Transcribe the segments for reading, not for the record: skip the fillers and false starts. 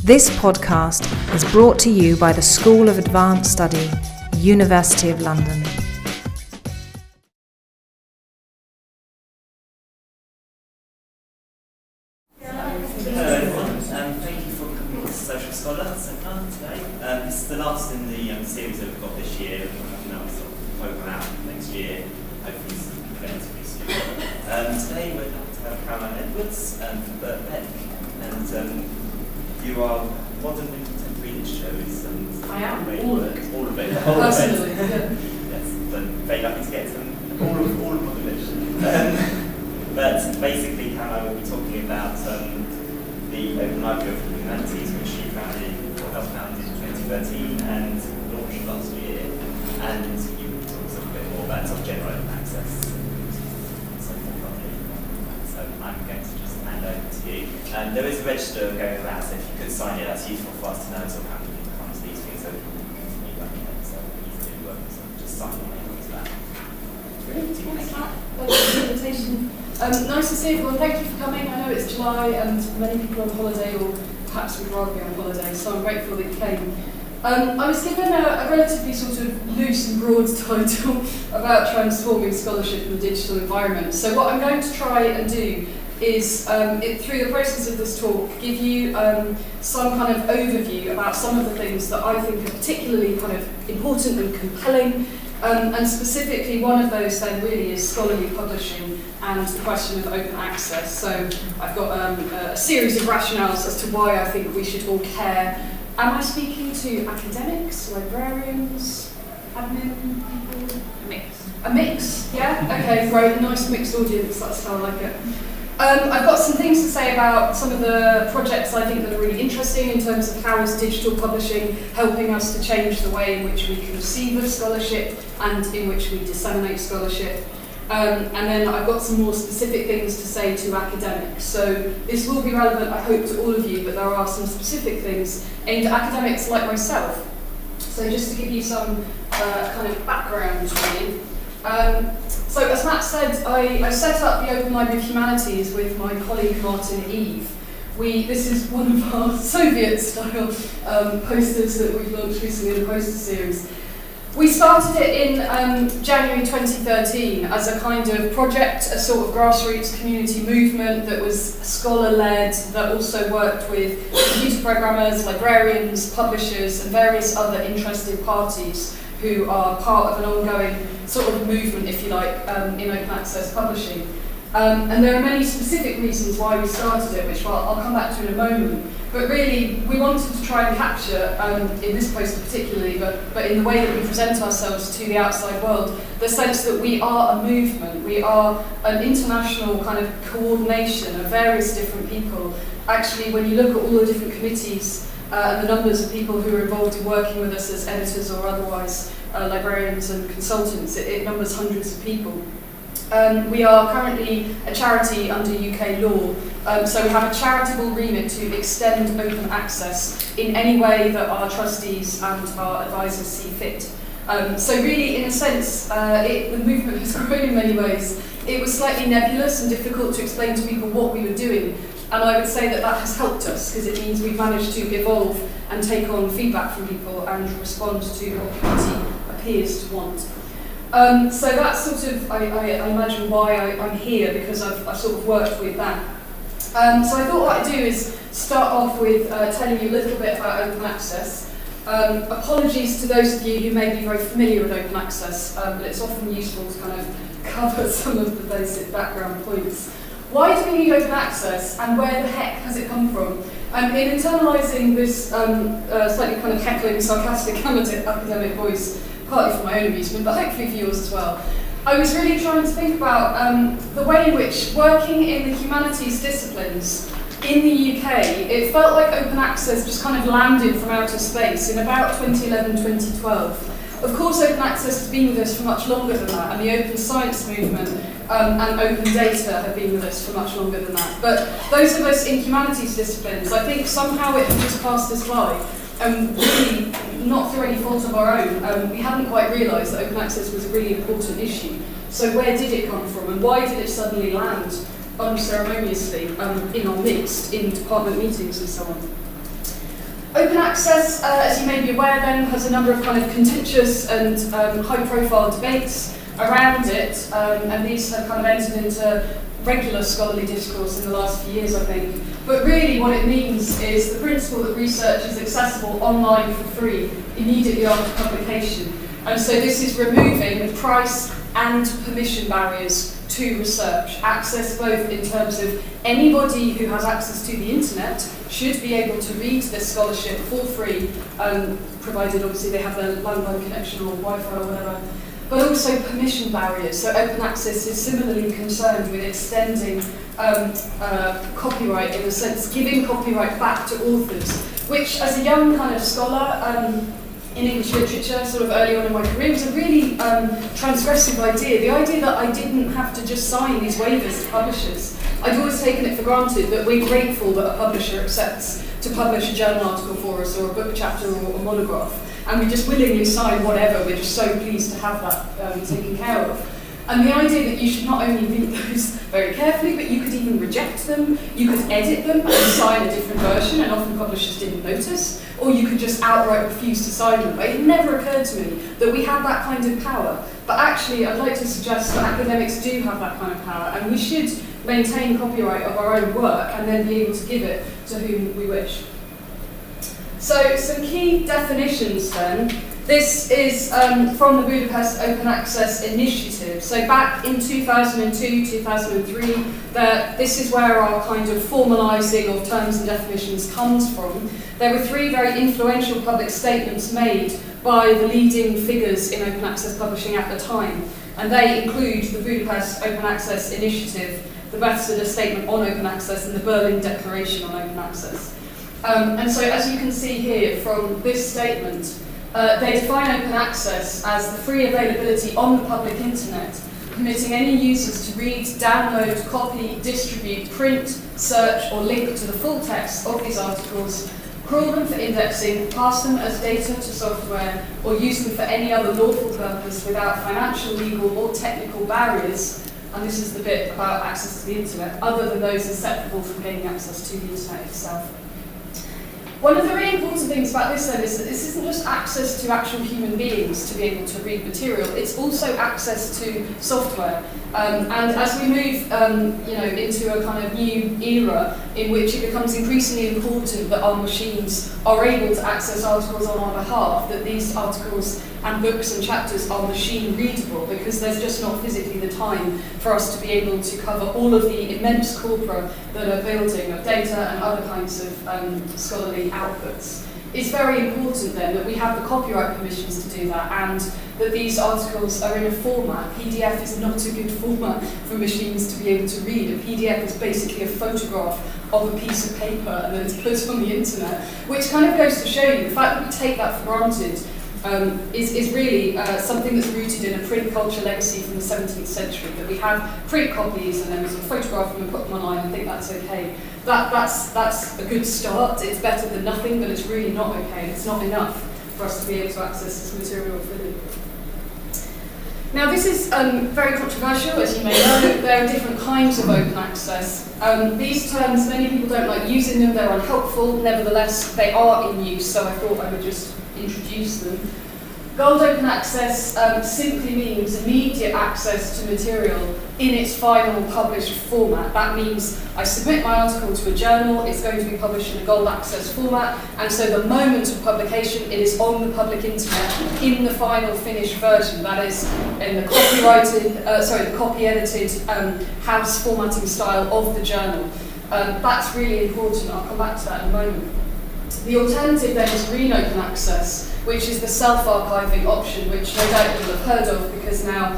This podcast is brought to you by the School of Advanced Study, University of London. Hello everyone, thank you for coming to Social Scholar Seminar today. This is the last in the series that we've got this year. We'll sort of open out next year, hopefully relatively soon. Today we're going to have Caroline Edwards from Birkbeck, and you are modern and contemporary literature. I am, all of it. Personally, yeah. Yes, so very lucky to get all of modern literature. But basically, Caroline will be talking about the Open Library of Humanities, which she helped found in 2013 and launched last year. And you will talk a bit more about general open access. So I'm going to just hand over to you. There is a register going around, so if you could sign it, that's useful for us to know sort of how many people come to these things, so we can continue working on it. So easy to work, so just sign your name onto that. Brilliant. Thank you. Thanks for the invitation. Nice to see everyone. Thank you for coming. I know it's July and many people are on holiday, or perhaps would rather be on holiday, so I'm grateful that you came. I was given a relatively sort of loose and broad title about transforming scholarship in the digital environment. So what I'm going to try and do is, through the process of this talk, give you some kind of overview about some of the things that I think are particularly kind of important and compelling. And specifically, one of those then really is scholarly publishing and the question of open access. So I've got a series of rationales as to why I think we should all care. Am I speaking to academics, librarians, admin people? A mix. A mix, yeah? Okay, great, a nice mixed audience, that's how I like it. I've got some things to say about some of the projects I think that are really interesting in terms of how is digital publishing helping us to change the way in which we conceive of scholarship and in which we disseminate scholarship. And then I've got some more specific things to say to academics. So this will be relevant, I hope, to all of you, but there are some specific things aimed at academics like myself. So just to give you some kind of background, really. So as Matt said, I set up the Open Library of Humanities with my colleague Martin Eve. This is one of our Soviet-style posters that we've launched recently in the poster series. We started it in January 2013 as a kind of project, a sort of grassroots community movement that was scholar-led, that also worked with computer programmers, librarians, publishers, and various other interested parties who are part of an ongoing sort of movement, if you like, in open access publishing. And there are many specific reasons why we started it, which I'll come back to in a moment. But really, we wanted to try and capture, in this poster particularly, but in the way that we present ourselves to the outside world, the sense that we are a movement, we are an international kind of coordination of various different people. Actually, when you look at all the different committees, and the numbers of people who are involved in working with us as editors or otherwise librarians and consultants, it numbers hundreds of people. We are currently a charity under UK law, so we have a charitable remit to extend open access in any way that our trustees and our advisors see fit. So really, in a sense, the movement has grown in many ways. It was slightly nebulous and difficult to explain to people what we were doing. And I would say that has helped us, because it means we've managed to evolve and take on feedback from people and respond to what the community appears to want. So that's sort of, I imagine, why I'm here, because I've sort of worked with that. So I thought what I'd do is start off with telling you a little bit about open access. Apologies to those of you who may be very familiar with open access, but it's often useful to kind of cover some of the basic background points. Why do we need open access, and where the heck has it come from? In internalising this slightly kind of heckling, sarcastic academic voice, partly for my own amusement, but hopefully for yours as well, I was really trying to think about the way in which working in the humanities disciplines in the UK, it felt like open access just kind of landed from outer space in about 2011, 2012. Of course, open access has been with us for much longer than that, and the open science movement and open data have been with us for much longer than that. But those of us in humanities disciplines, I think somehow it has just passed us by. Really, not through any fault of our own, we hadn't quite realised that open access was a really important issue. So where did it come from, and why did it suddenly land unceremoniously in our midst, in department meetings and so on? Open access, as you may be aware then, has a number of kind of contentious and high-profile debates around it, and these have kind of entered into regular scholarly discourse in the last few years, I think. But really what it means is the principle that research is accessible online for free immediately after publication. And so this is removing the price and permission barriers to research. Access both in terms of anybody who has access to the internet should be able to read this scholarship for free, provided obviously they have their landline connection or Wi-Fi or whatever. But also permission barriers. So open access is similarly concerned with extending copyright, in a sense, giving copyright back to authors, which as a young kind of scholar in English literature, sort of early on in my career, was a really transgressive idea. The idea that I didn't have to just sign these waivers to publishers. I'd always taken it for granted that we're grateful that a publisher accepts to publish a journal article for us, or a book chapter, or a monograph. And we just willingly sign whatever, we're just so pleased to have that taken care of. And the idea that you should not only read those very carefully, but you could even reject them, you could edit them and sign a different version, and often publishers didn't notice, or you could just outright refuse to sign them. But it never occurred to me that we had that kind of power. But actually, I'd like to suggest that academics do have that kind of power, and we should maintain copyright of our own work and then be able to give it to whom we wish. So, some key definitions then. This is from the Budapest Open Access Initiative. So back in 2002, 2003, this is where our kind of formalising of terms and definitions comes from. There were three very influential public statements made by the leading figures in open access publishing at the time. And they include the Budapest Open Access Initiative, the Bethesda Statement on Open Access, and the Berlin Declaration on Open Access. And so as you can see here from this statement, they define open access as the free availability on the public internet, permitting any users to read, download, copy, distribute, print, search, or link to the full text of these articles, crawl them for indexing, pass them as data to software, or use them for any other lawful purpose without financial, legal, or technical barriers. And this is the bit about access to the internet, other than those inseparable from gaining access to the internet itself. One of the really important things about this then is that this isn't just access to actual human beings to be able to read material, it's also access to software. And as we move into a kind of new era in which it becomes increasingly important that our machines are able to access articles on our behalf, that these articles and books and chapters are machine readable, because there's just not physically the time for us to be able to cover all of the immense corpora that are building of data and other kinds of scholarly outputs. It's very important then that we have the copyright permissions to do that, and that these articles are in a format. PDF is not a good format for machines to be able to read. A PDF is basically a photograph of a piece of paper and then it's put on the internet, which kind of goes to show you the fact that we take that for granted is really something that's rooted in a print culture legacy from the 17th century, that we have print copies and then we sort of photograph them and put them online and think that's okay. That's a good start. It's better than nothing, but it's really not okay. It's not enough for us to be able to access this material fully. Now this is very controversial, as you may know. There are different kinds of open access. These terms, many people don't like using them, they're unhelpful, nevertheless they are in use, so I thought I would just introduce them. Gold open access simply means immediate access to material in its final published format. That means I submit my article to a journal, it's going to be published in a gold access format, and so the moment of publication it is on the public internet in the final finished version, that is in the the copy edited house formatting style of the journal. That's really important, I'll come back to that in a moment. The alternative then is green open access, which is the self-archiving option, which no doubt you'll have heard of, because now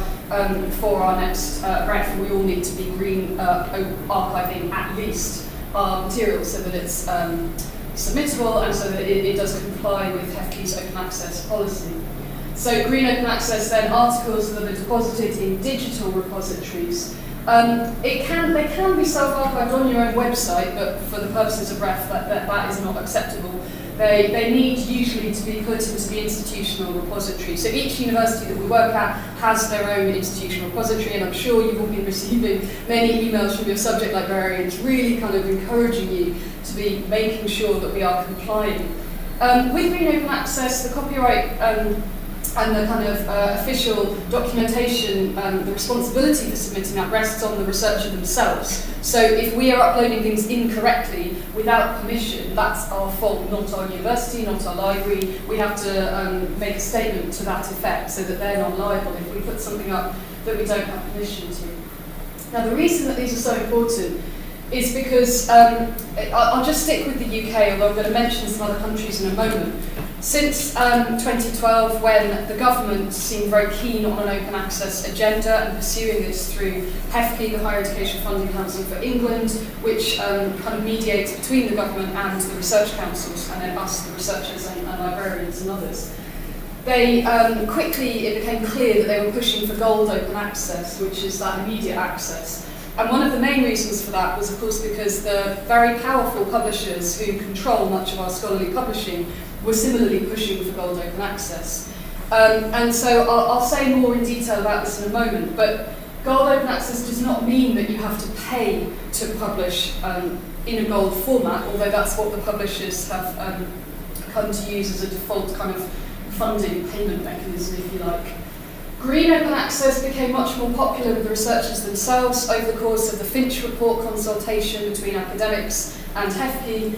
for our next grant we all need to be green archiving at least our material so that it's submittable and so that it does comply with HEFT's open access policy. So green open access then, articles that are deposited in digital repositories. They can be self-archived on your own website, but for the purposes of REF, that is not acceptable. They need usually to be put into the institutional repository. So each university that we work at has their own institutional repository, and I'm sure you've all been receiving many emails from your subject librarians really kind of encouraging you to be making sure that we are complying. With Green Open Access, the copyright and the kind of official documentation, the responsibility for submitting that rests on the researcher themselves. So if we are uploading things incorrectly without permission, that's our fault, not our university, not our library. We have to make a statement to that effect so that they're not liable if we put something up that we don't have permission to. Now the reason that these are so important is because, I'll just stick with the UK, although I'm going to mention some other countries in a moment. Since 2012, when the government seemed very keen on an open access agenda and pursuing this through HEFCE, the Higher Education Funding Council for England, which kind of mediates between the government and the research councils, and then us, the researchers and librarians and others, they quickly, it became clear that they were pushing for gold open access, which is that immediate access. And one of the main reasons for that was, of course, because the very powerful publishers who control much of our scholarly publishing were similarly pushing for gold open access. And so I'll say more in detail about this in a moment, but gold open access does not mean that you have to pay to publish in a gold format, although that's what the publishers have come to use as a default kind of funding payment mechanism, if you like. Green open access became much more popular with the researchers themselves over the course of the Finch report consultation between academics and HEFCE.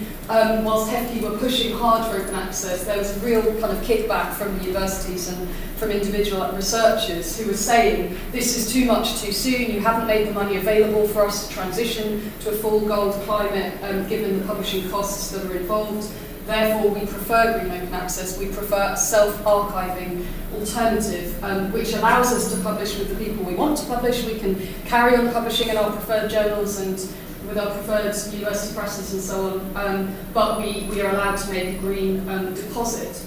Whilst HEFCE were pushing hard for open access, there was a real kind of kickback from the universities and from individual researchers who were saying, this is too much too soon, you haven't made the money available for us to transition to a full gold climate given the publishing costs that are involved. Therefore, we prefer green open access, we prefer a self-archiving alternative, which allows us to publish with the people we want to publish. We can carry on publishing in our preferred journals and with our preferred university presses and so on, but we are allowed to make a green deposit.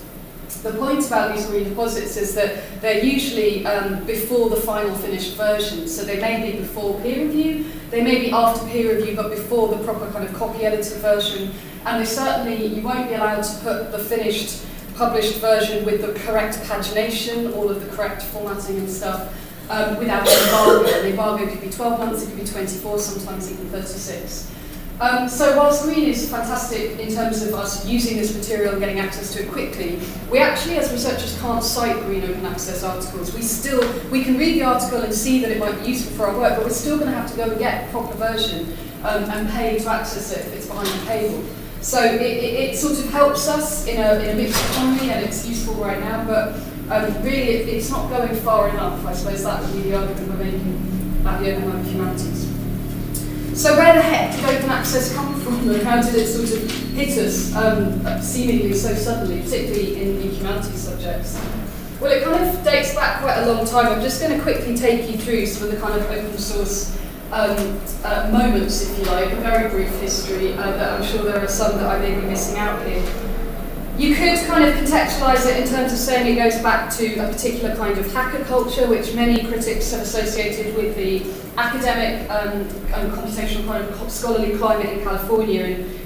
The point about these green deposits is that they're usually before the final finished version, so they may be before peer review, they may be after peer review, but before the proper kind of copy edited version. And they certainly, you won't be allowed to put the finished published version with the correct pagination, all of the correct formatting and stuff, without an embargo. The embargo could be 12 months, it could be 24, sometimes even 36. So whilst green is fantastic in terms of us using this material and getting access to it quickly, we actually as researchers can't cite green open access articles. We can read the article and see that it might be useful for our work, but we're still going to have to go and get a proper version and pay to access it if it's behind the paywall. So it sort of helps us in a mixed economy, and it's useful right now, but really it's not going far enough. I suppose that would be the argument we're making at the Open Lab of Humanities. So where the heck did open access come from, and how did it sort of hit us seemingly so suddenly, particularly in humanities subjects? Well, it kind of dates back quite a long time. I'm just going to quickly take you through some of the kind of open source moments, if you like, a very brief history, that I'm sure there are some that I may be missing out here. You could kind of contextualise it in terms of saying it goes back to a particular kind of hacker culture, which many critics have associated with the academic and computational kind of scholarly climate in California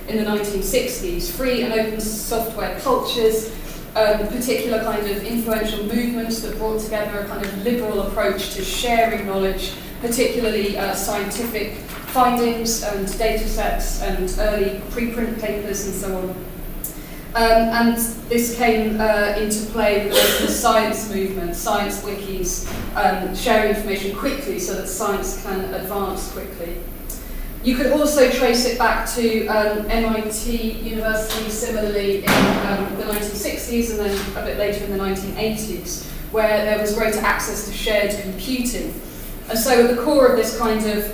in the 1960s. Free and open software cultures, particular kind of influential movements that brought together a kind of liberal approach to sharing knowledge, particularly scientific findings and data sets and early preprint papers and so on. And this came into play with the science movement, science wikis, sharing information quickly so that science can advance quickly. You could also trace it back to MIT University, similarly in the 1960s and then a bit later in the 1980s, where there was greater access to shared computing. And so at the core of this kind of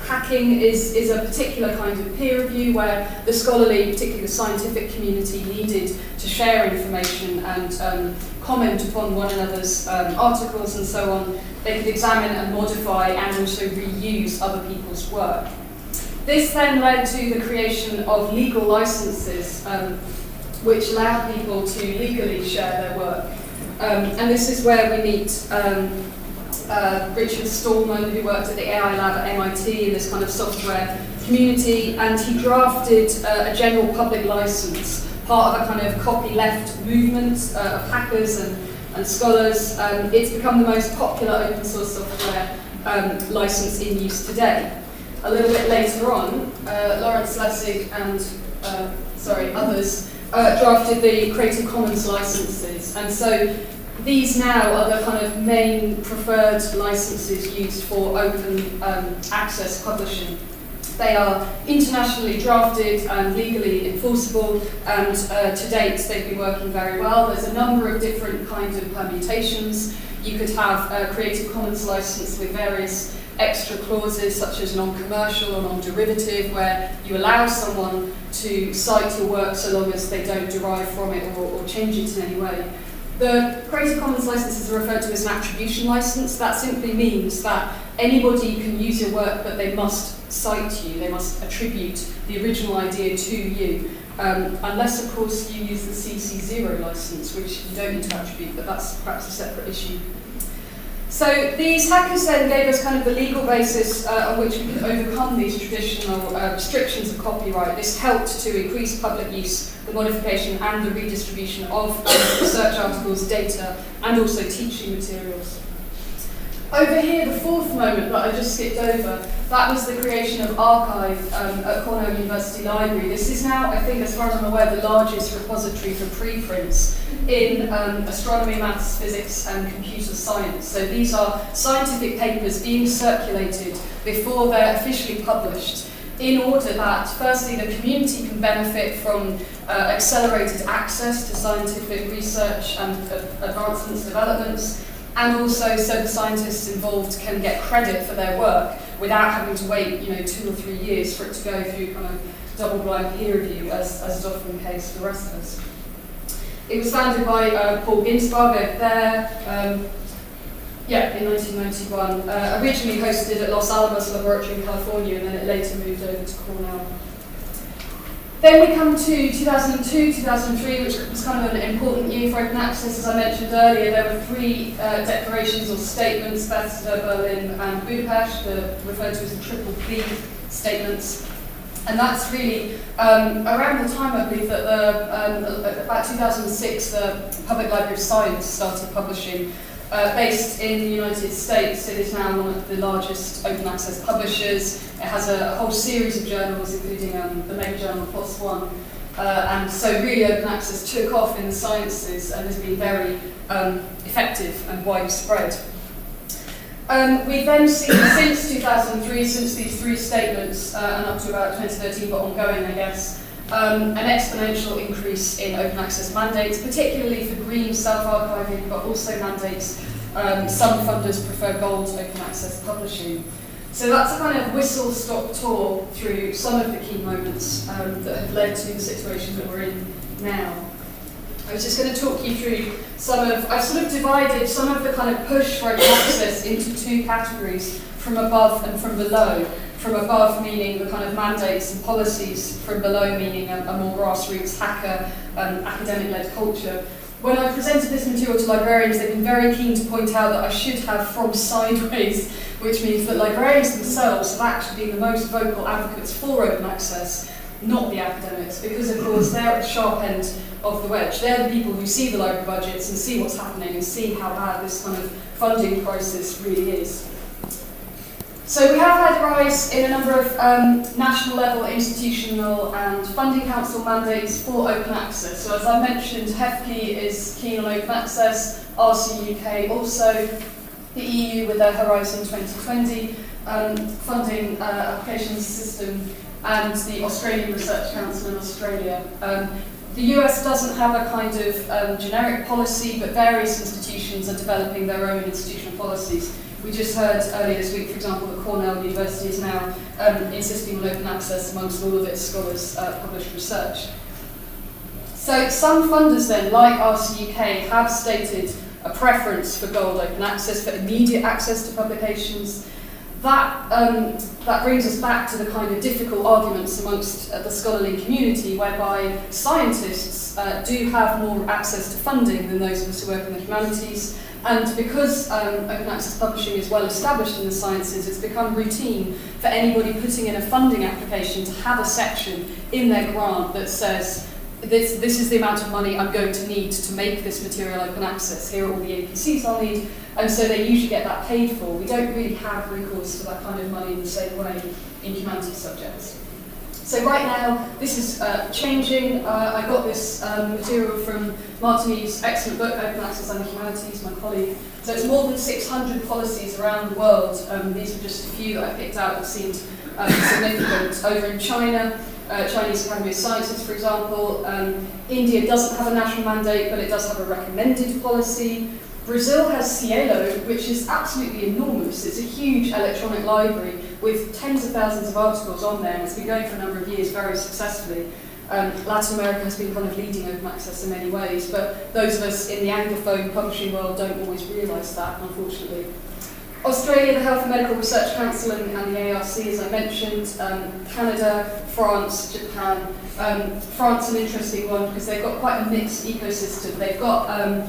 hacking is a particular kind of peer review where the scholarly, particularly the scientific community, needed to share information and comment upon one another's articles and so on. They could examine and modify and also reuse other people's work. This then led to the creation of legal licenses which allowed people to legally share their work. And this is where we meet Richard Stallman, who worked at the AI lab at MIT in this kind of software community, and he drafted a general public license, part of a kind of copyleft movement of hackers and scholars. It's become the most popular open source software license in use today. A little bit later on, Lawrence Lessig and others drafted the Creative Commons licenses, and so these now are the kind of main preferred licenses used for open access publishing. They are internationally drafted and legally enforceable, and to date they've been working very well. There's a number of different kinds of permutations. You could have a Creative Commons license with various extra clauses such as non-commercial or non-derivative, where you allow someone to cite your work so long as they don't derive from it or change it in any way. The Creative Commons licenses are referred to as an attribution license. That simply means that anybody can use your work, but they must cite you, they must attribute the original idea to you, unless of course you use the CC0 license, which you don't need to attribute, but that's perhaps a separate issue. So these hackers then gave us kind of the legal basis on which we could overcome these traditional restrictions of copyright. This helped to increase public use, the modification and the redistribution of research articles, data, and also teaching materials. Over here, the fourth moment that I just skipped over, that was the creation of Archive at Cornell University Library. This is now, I think, as far as I'm aware, the largest repository for preprints in astronomy, maths, physics, and computer science. So these are scientific papers being circulated before they're officially published, in order that, firstly, the community can benefit from accelerated access to scientific research and advancements, developments, and also so the scientists involved can get credit for their work without having to wait, 2 or 3 years for it to go through kind of double-blind peer review, as is often the case for the rest of us. It was founded by Paul Ginsberg over there, in 1991. Originally hosted at Los Alamos Laboratory in California, and then it later moved over to Cornell. Then we come to 2002, 2003, which was kind of an important year for open access. As I mentioned earlier, there were 3 declarations or statements, Bethesda, Berlin, and Budapest, referred to as the triple B statements. And that's really around the time, I believe, that about 2006, the Public Library of Science started publishing. Based in the United States, it is now one of the largest open access publishers. It has a whole series of journals, including the mega journal PLOS ONE. And so really open access took off in the sciences and has been very effective and widespread. We've then seen since 2003, since these 3 statements, and up to about 2013, but ongoing, I guess, an exponential increase in open access mandates, particularly for green self-archiving, but also mandates. Some funders prefer gold open access publishing. So that's a kind of whistle-stop tour through some of the key moments that have led to the situation that we're in now. I was just going to talk you through I've sort of divided some of the kind of push for open access into 2 categories, from above and from below. From above meaning the kind of mandates and policies, from below meaning a more grassroots hacker, academic-led culture. When I presented this material to librarians, they've been very keen to point out that I should have from sideways, which means that librarians themselves have actually been the most vocal advocates for open access, not the academics, because of course they're at the sharp end of the wedge. They're the people who see the library budgets and see what's happening and see how bad this kind of funding crisis really is. So we have had a rise in a number of national level, institutional and funding council mandates for open access. So as I mentioned, HEFCE is keen on open access, RC UK also, the EU with their Horizon 2020 funding applications system, and the Australian Research Council in Australia. The US doesn't have a kind of generic policy, but various institutions are developing their own institutional policies. We just heard earlier this week, for example, that Cornell University is now insisting on open access amongst all of its scholars' published research. So some funders then, like RCUK, have stated a preference for gold open access, for immediate access to publications. That brings us back to the kind of difficult arguments amongst the scholarly community, whereby scientists do have more access to funding than those of us who work in the humanities. And because open access publishing is well established in the sciences, it's become routine for anybody putting in a funding application to have a section in their grant that says, this is the amount of money I'm going to need to make this material open access. Here are all the APCs I'll need. And so they usually get that paid for. We don't really have recourse to that kind of money in the same way in humanities subjects. So right now, this is changing. I got this material from Martini's excellent book, Open Access and the Humanities, my colleague. So it's more than 600 policies around the world. These are just a few that I picked out that seemed significant. Over in China, Chinese Academy of Sciences, for example. India doesn't have a national mandate, but it does have a recommended policy. Brazil has Cielo, which is absolutely enormous. It's a huge electronic library with tens of thousands of articles on there, and it's been going for a number of years very successfully. Latin America has been kind of leading open access in many ways, but those of us in the Anglophone publishing world don't always realise that, unfortunately. Australia, the Health and Medical Research Council and the ARC, as I mentioned, Canada, France, Japan. France, an interesting one because they've got quite a mixed ecosystem. They've got a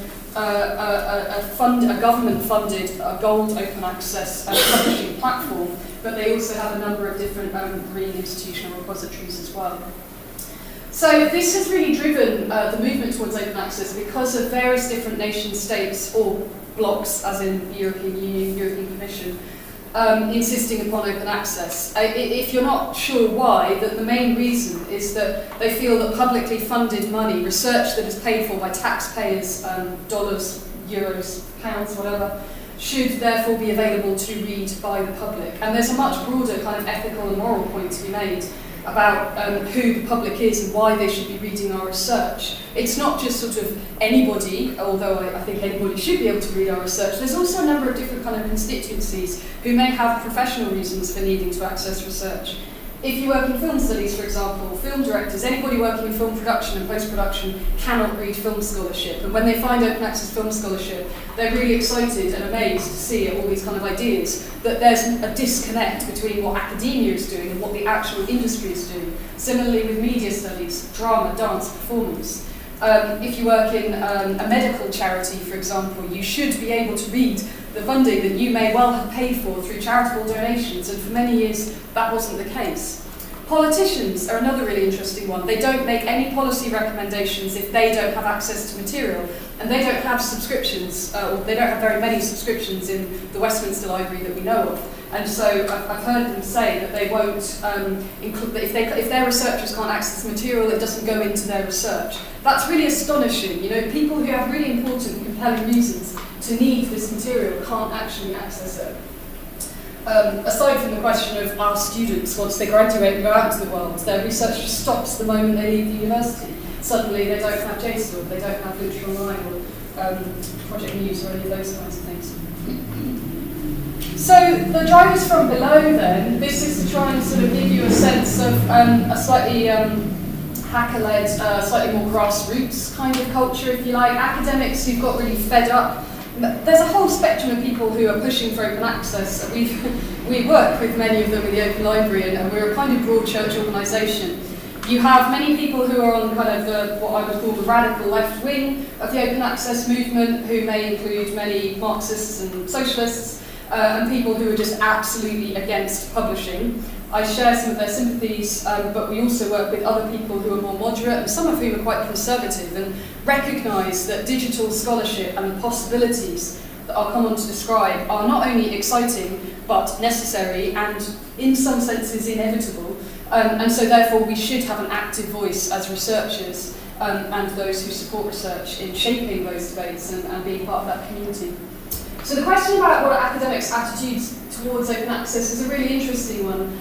government-funded gold open access publishing platform, but they also have a number of different green institutional repositories as well. So this has really driven the movement towards open access because of various different nation states or blocs, as in the European Union, European Commission, insisting upon open access. If you're not sure why, the main reason is that they feel that publicly funded money, research that is paid for by taxpayers, dollars, euros, pounds, whatever, should therefore be available to read by the public. And there's a much broader kind of ethical and moral point to be made about who the public is and why they should be reading our research. It's not just sort of anybody, although I think anybody should be able to read our research. There's also a number of different kind of constituencies who may have professional reasons for needing to access research. If you work in film studies, for example, film directors, anybody working in film production and post-production cannot read film scholarship. And when they find open access film scholarship, they're really excited and amazed to see all these kind of ideas that there's a disconnect between what academia is doing and what the actual industry is doing. Similarly with media studies, drama, dance, performance. If you work in a medical charity, for example, you should be able to read the funding that you may well have paid for through charitable donations, and for many years that wasn't the case. Politicians are another really interesting one. They don't make any policy recommendations if they don't have access to material, and they don't have subscriptions, or they don't have very many subscriptions in the Westminster Library that we know of. And so I've heard them say that they won't include, that if their researchers can't access material, it doesn't go into their research. That's really astonishing. You know, people who have really important, compelling reasons to need this material can't actually access it. Aside from the question of our students, once they graduate and go out into the world, their research just stops the moment they leave the university. Suddenly they don't have JSTOR, they don't have Literature Online or Project Muse or any of those kinds of things. So the drivers from below then, this is to try and sort of give you a sense of a slightly hacker-led, slightly more grassroots kind of culture, if you like. Academics who've got really fed up. There's a whole spectrum of people who are pushing for open access. We work with many of them in the Open Library, and we're a kind of broad church organisation. You have many people who are on kind of what I would call the radical left wing of the open access movement, who may include many Marxists and socialists, and people who are just absolutely against publishing. I share some of their sympathies, but we also work with other people who are more moderate, and some of whom are quite conservative, and recognise that digital scholarship and the possibilities that I'll come on to describe are not only exciting, but necessary, and in some senses inevitable. And so therefore we should have an active voice as researchers and those who support research in shaping those debates and being part of that community. So the question about what are academics' attitudes towards open access is a really interesting one.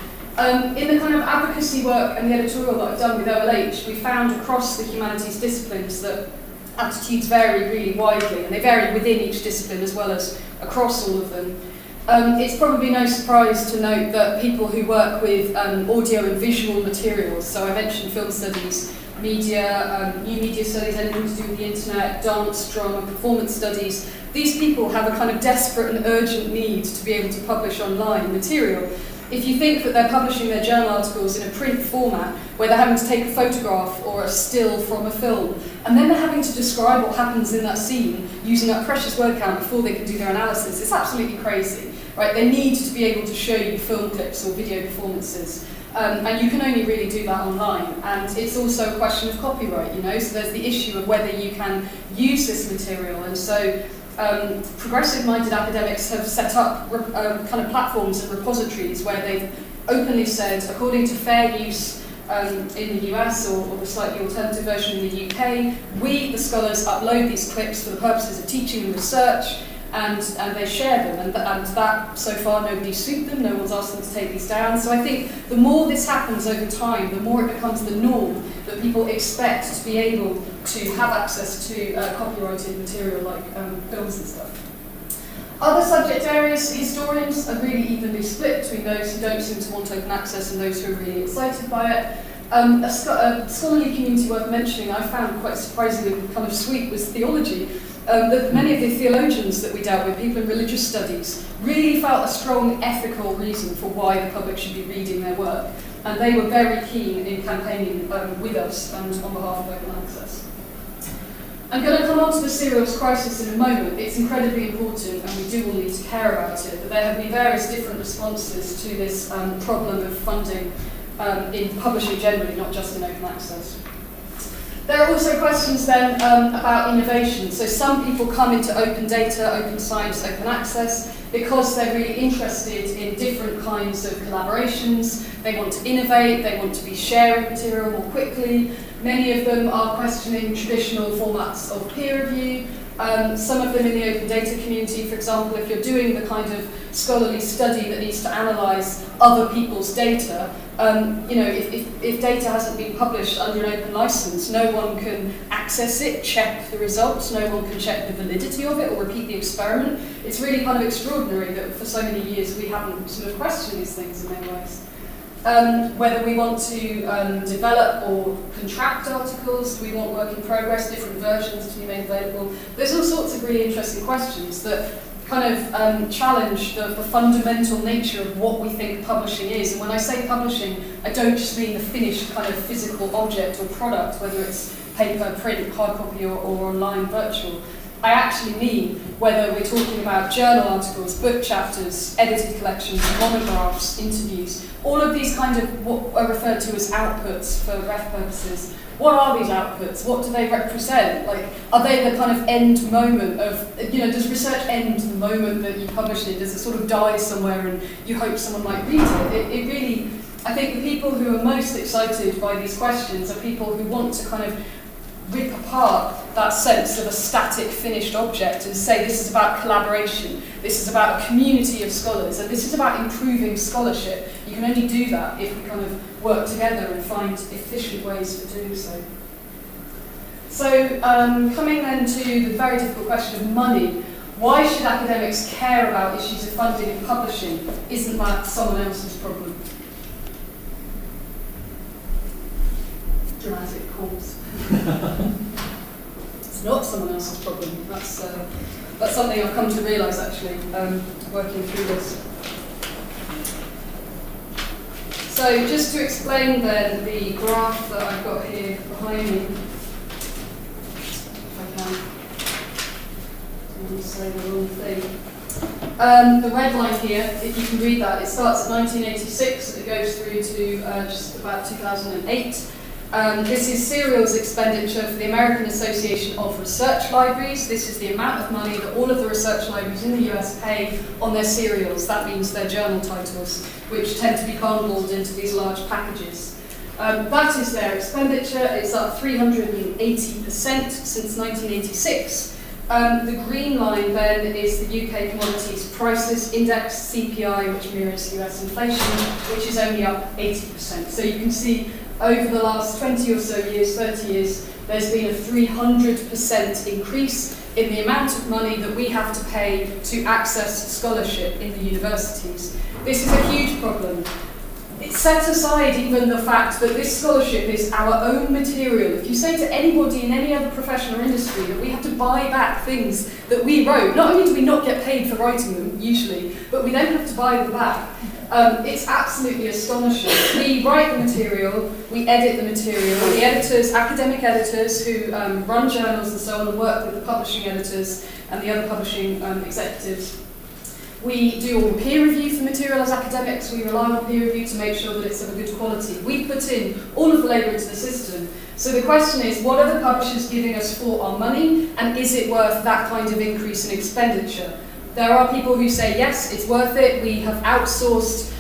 In the kind of advocacy work and the editorial that I've done with OLH, we found across the humanities disciplines that attitudes vary really widely, and they vary within each discipline as well as across all of them. It's probably no surprise to note that people who work with audio and visual materials, so I mentioned film studies, media, new media studies, anything to do with the internet, dance, drama, performance studies, these people have a kind of desperate and urgent need to be able to publish online material. If you think that they're publishing their journal articles in a print format, where they're having to take a photograph or a still from a film, and then they're having to describe what happens in that scene using that precious word count before they can do their analysis, it's absolutely crazy, right? They need to be able to show you film clips or video performances. And you can only really do that online. And it's also a question of copyright, you know, so there's the issue of whether you can use this material. And so progressive-minded academics have set up kind of platforms and repositories where they've openly said, according to fair use in the US or the slightly alternative version in the UK. We, the scholars, upload these clips for the purposes of teaching and research, and they share them. And that, so far, nobody's sued them, no one's asked them to take these down. So I think the more this happens over time, the more it becomes the norm that people expect to be able to have access to copyrighted material like films and stuff. Other subject areas, historians are really evenly split between those who don't seem to want open access and those who are really excited by it. A scholarly community worth mentioning, I found quite surprisingly kind of sweet, was theology. That many of the theologians that we dealt with, people in religious studies, really felt a strong ethical reason for why the public should be reading their work. And they were very keen in campaigning with us and on behalf of open access. I'm going to come on to the serials crisis in a moment. It's incredibly important and we do all need to care about it, but there have been various different responses to this problem of funding in publishing generally, not just in open access. There are also questions then about innovation. So some people come into open data, open science, open access because they're really interested in different kinds of collaborations. They want to innovate, they want to be sharing material more quickly. Many of them are questioning traditional formats of peer review. Some of them in the open data community, for example, if you're doing the kind of scholarly study that needs to analyse other people's data, if data hasn't been published under an open licence, no one can access it, check the results, no one can check the validity of it or repeat the experiment. It's really kind of extraordinary that for so many years we haven't sort of questioned these things in many ways. Whether we want to develop or contract articles, do we want work in progress, different versions to be made available? There's all sorts of really interesting questions that kind of challenge the fundamental nature of what we think publishing is. And when I say publishing, I don't just mean the finished kind of physical object or product, whether it's paper, print, hard copy or online virtual. I actually mean whether we're talking about journal articles, book chapters, edited collections, monographs, interviews, all of these kind of what are referred to as outputs for ref purposes. What are these outputs? What do they represent? Like, are they the kind of end moment of, does research end the moment that you publish it? Does it sort of die somewhere and you hope someone might read it? It really, I think the people who are most excited by these questions are people who want to kind of rip apart that sense of a static finished object and say this is about collaboration, this is about a community of scholars, and this is about improving scholarship. You can only do that if we kind of work together and find efficient ways for doing so. So coming then to the very difficult question of money, why should academics care about issues of funding and publishing? Isn't that someone else's problem? Dramatic pause. It's not someone else's problem. That's something I've come to realise actually, working through this. So just to explain then the graph that I've got here behind me, if I can. I don't want to say the wrong thing. The red line here, if you can read that, it starts at 1986 and it goes through to just about 2008. This is serials expenditure for the American Association of Research Libraries. This is the amount of money that all of the research libraries in the US pay on their serials. That means their journal titles, which tend to be bundled into these large packages. That is their expenditure. It's up 380% since 1986. The green line then is the UK Commodities Prices Index, CPI, which mirrors US inflation, which is only up 80%. So you can see over the last 20 or so years, 30 years, there's been a 300% increase in the amount of money that we have to pay to access scholarship in the universities. This is a huge problem. It sets aside even the fact that this scholarship is our own material. If you say to anybody in any other profession or industry that we have to buy back things that we wrote, not only do we not get paid for writing them, usually, but we then have to buy them back. It's absolutely astonishing. We write the material, we edit the material, the editors, academic editors who run journals and so on and work with the publishing editors and the other publishing executives. We do all the peer review for material as academics, we rely on peer review to make sure that it's of a good quality. We put in all of the labour into the system. So the question is, what are the publishers giving us for our money, and is it worth that kind of increase in expenditure? There are people who say, yes, it's worth it. We have outsourced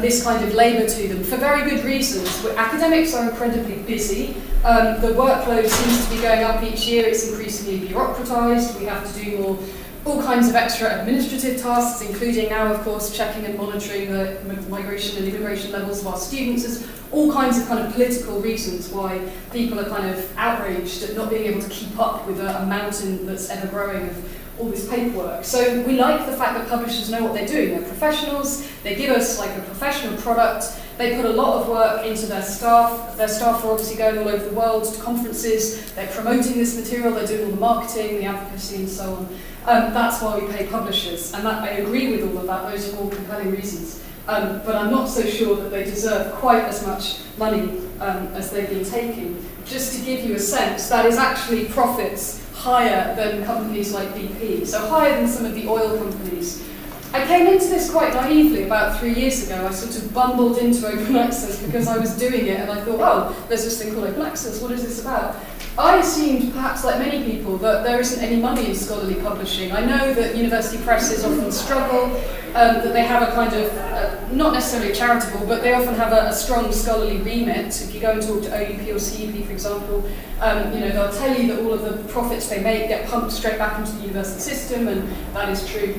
this kind of labour to them for very good reasons. Academics are incredibly busy. The workload seems to be going up each year. It's increasingly bureaucratised. We have to do all kinds of extra administrative tasks, including now, of course, checking and monitoring the migration and immigration levels of our students. There's all kinds of kind of political reasons why people are kind of outraged at not being able to keep up with a mountain that's ever growing of all this paperwork. So we like the fact that publishers know what they're doing. They're professionals. They give us like a professional product. They put a lot of work into their staff. Their staff are obviously going all over the world to conferences. They're promoting this material. They're doing all the marketing, the advocacy, and so on. That's why we pay publishers, and I agree with all of that. Those are all compelling reasons. But I'm not so sure that they deserve quite as much money as they've been taking. Just to give you a sense, that is actually profits higher than companies like BP, so higher than some of the oil companies. I came into this quite naively about 3 years ago. I sort of bumbled into open access because I was doing it and I thought, oh, there's this thing called open access, what is this about? I assumed, perhaps like many people, that there isn't any money in scholarly publishing. I know that university presses often struggle, that they have a kind of, not necessarily charitable, but they often have a strong scholarly remit. If you go and talk to OUP or CUP, for example, they'll tell you that all of the profits they make get pumped straight back into the university system, and that is true.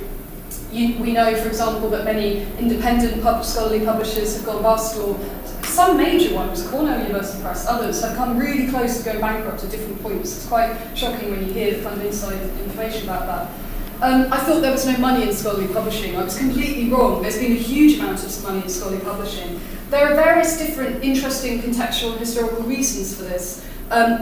We know, for example, that many independent scholarly publishers have gone bust, or some major ones, Cornell University Press, others, have come really close to going bankrupt at different points. It's quite shocking when you hear the kind of inside information about that. I thought there was no money in scholarly publishing. I was completely wrong. There's been a huge amount of money in scholarly publishing. There are various different interesting contextual and historical reasons for this.